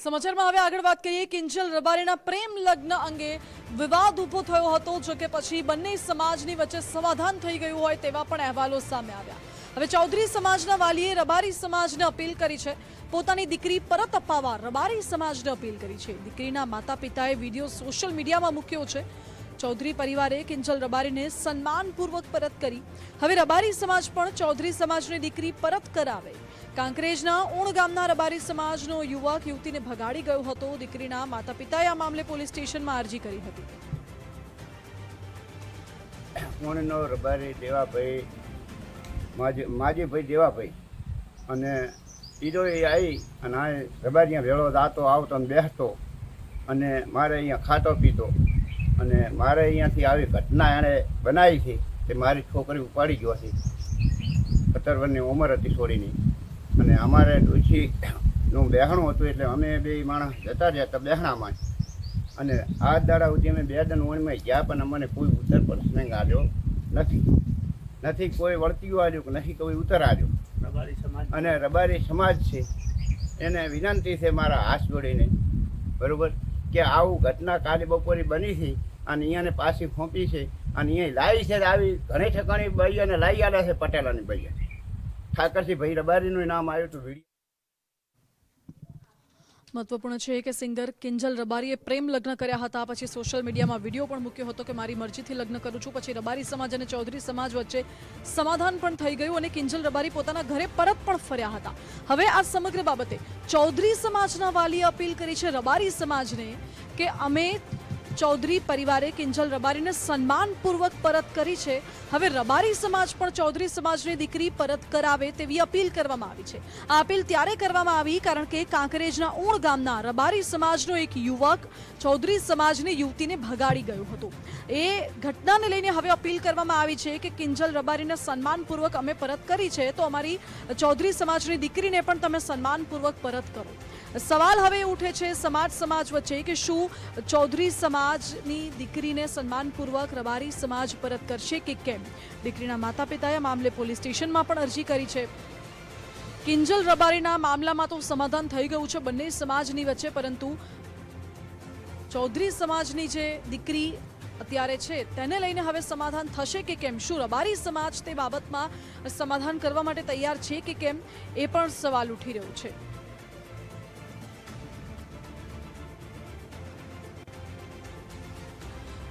સમાચારમાં હવે આગળ વાત કરીએ કિંજલ રબારીના પ્રેમ લગ્ન અંગે વિવાદ ઊભો થયો હતો, જો કે પછી બંને સમાજની વચ્ચે સમાધાન થઈ ગયું હોય તેવા પણ અહેવાલો સામે આવ્યા। હવે ચૌધરી સમાજના વાલીએ રબારી સમાજને અપીલ કરી છે, પોતાની દીકરી પરત અપાવવા રબારી સમાજને અપીલ કરી છે। દીકરીના માતા પિતાએ વિડીયો સોશિયલ મીડિયામાં મૂક્યો છે। ચૌધરી પરિવારે કિંજલ રબારીને સન્માનપૂર્વક પરત કરી। હવે રબારી સમાજ પણ ચૌધરી સમાજની દીકરી પરત કરાવે। કાંકરેજના ઊણ ગામના રબારી સમાજનો યુવક યુવતીને ભગાડી ગયો હતો। દીકરીના માતા પિતાએ આ મામલે પોલીસ સ્ટેશનમાં અરજી કરી હતી। ઊણનો રબારી દેવાભાઈ માજીભાઈ દેવાભાઈ અને ઈરો એ આવી અને આ રબારીયા ભેળો દાતો આવતો અને બેસતો અને મારે અહીંયા ખાતો પીતો અને મારે અહીંયાથી આવી ઘટના એણે બનાવી છે કે મારી છોકરી ઉપાડી ગયો છે। 17 વર્ષની ઉંમર હતી છોડીની અને અમારે ડોશીનું બહેણું હતું એટલે અમે બે માણસ જતા રહ્યા બહેણામાં અને આ દાડા સુધી અમે 2 દિન ઊણમાં ગયા પણ અમને કોઈ ઉત્તર પ્રશ્ન આવ્યો નથી કોઈ વળતીઓ આવ્યું કે નથી કોઈ ઉત્તર આવ્યો। અને રબારી સમાજ છે એને વિનંતી છે મારા હાથ જોડીને બરાબર કે આવું ઘટના કાલે બપોરે બની છે અને અહીંયાને પાછી ફોંપી છે અને અહીંયા લાવી છે આવી ઘણી ઠકાણી ભાઈ અને લાવી આવ્યા છે પટેલાની ભાઈ ઠાકરસિંહ ભાઈ રબારીનું નામ આવ્યું હતું। વિડીયો મહત્વપૂર્ણ છે કે સિંગર કિંજલ રબારીએ પ્રેમ લગ્ન કર્યા હતા, પછી સોશિયલ મીડિયામાં વિડીયો પણ મૂક્યો હતો કે મારી મરજીથી લગ્ન કરું છું। પછી રબારી સમાજ અને ચૌધરી સમાજ વચ્ચે સમાધાન પણ થઈ ગયું અને કિંજલ રબારી પોતાના ઘરે પરત પણ ફર્યા હતા। હવે આ સમગ્ર બાબતે ચૌધરી સમાજના વાલીએ અપીલ કરી છે રબારી સમાજને કે અમે ચૌધરી પરિવારે કિંજલ રબારીને સન્માનપૂર્વક પરત કરી છે। હવે રબારી સમાજ પણ ચૌધરી સમાજની દીકરી પરત કરાવે તેવી અપીલ કરવામાં આવી છે। આ અપીલ ત્યારે કરવામાં આવી કારણ કે કાંકરેજના ઊણ ગામના રબારી સમાજનો એક યુવક ચૌધરી સમાજની યુવતીને ભગાડી ગયો હતો। એ ઘટનાને લઈને હવે અપીલ કરવામાં આવી છે કે કિંજલ રબારીને સન્માનપૂર્વક અમે પરત કરી છે તો અમારી ચૌધરી સમાજની દીકરીને પણ તમે સન્માનપૂર્વક પરત કરો। સવાલ હવે ઉઠે છે સમાજ વચ્ચે કે શું ચૌધરી સમાજની દીકરીને સન્માનપૂર્વક રબારી સમાજ પરત કરશે કે કેમ? દીકરીના માતા પિતાએ મામલે પોલીસ સ્ટેશનમાં પણ અરજી કરી છે। કિંજલ રબારીના મામલામાં તો સમાધાન થઈ ગયું છે બંને સમાજની વચ્ચે, પરંતુ ચૌધરી સમાજની જે દીકરી અત્યારે છે તેને લઈને હવે સમાધાન થશે કે કેમ? શું રબારી સમાજ તે બાબતમાં સમાધાન કરવા માટે તૈયાર છે કે કેમ એ પણ સવાલ ઉઠી રહ્યો છે।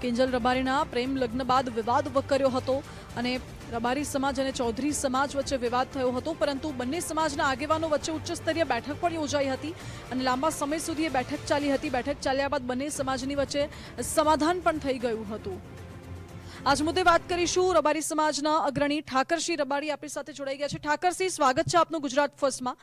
કિંજલ રબારીના પ્રેમ લગ્ન બાદ વિવાદ વકર્યો હતો અને રબારી સમાજ અને ચૌધરી સમાજ વચ્ચે વિવાદ થયો હતો, પરંતુ બંને સમાજના આગેવાનો વચ્ચે ઉચ્ચ સ્તરીય બેઠક પણ યોજાઈ હતી અને લાંબા સમય સુધી એ બેઠક ચાલી હતી। બેઠક ચાલ્યા બાદ બંને સમાજની વચ્ચે સમાધાન પણ થઈ ગયું હતું। આજ મુદ્દે વાત કરીશું રબારી સમાજના અગ્રણી ઠાકરસિંહ રબારી આપણી સાથે જોડાઈ ગયા છે। ઠાકરસિંહ, સ્વાગત છે આપનું ગુજરાત ફર્સ્ટમાં।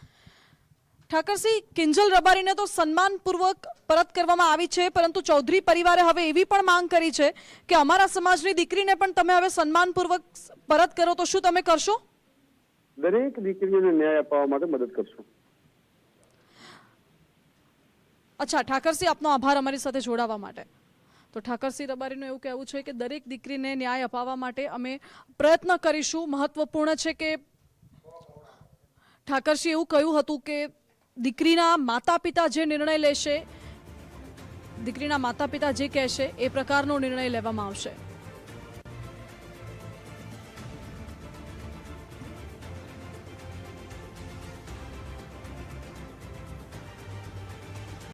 ઠાકરસિંહ, કિંજલ રબારીને તો સન્માનપૂર્વક પરત કરવામાં આવી છે, પરંતુ ચૌધરી પરિવારે હવે એવી પણ માંગ કરી છે કે અમારા સમાજની દીકરીને પણ તમે હવે સન્માનપૂર્વક પરત કરો, તો શું તમે કરશો? દરેક દીકરીઓને ન્યાય અપાવવા માટે મદદ કરશું। અચ્છા ઠાકરસિંહ, આપનો આભાર અમારી સાથે જોડાવા માટે। તો ઠાકરસિંહ રબારીનું એવું કહેવું છે કે દરેક દીકરીને ન્યાય અપાવવા માટે અમે પ્રયત્ન કરીશું। મહત્વપૂર્ણ છે કે ઠાકરસિંહ એવું કહ્યું હતું કે દીકરીના માતા પિતા જે નિર્ણય લેશે, દીકરીના માતા પિતા જે કહેશે એ પ્રકારનો નિર્ણય લેવામાં આવશે।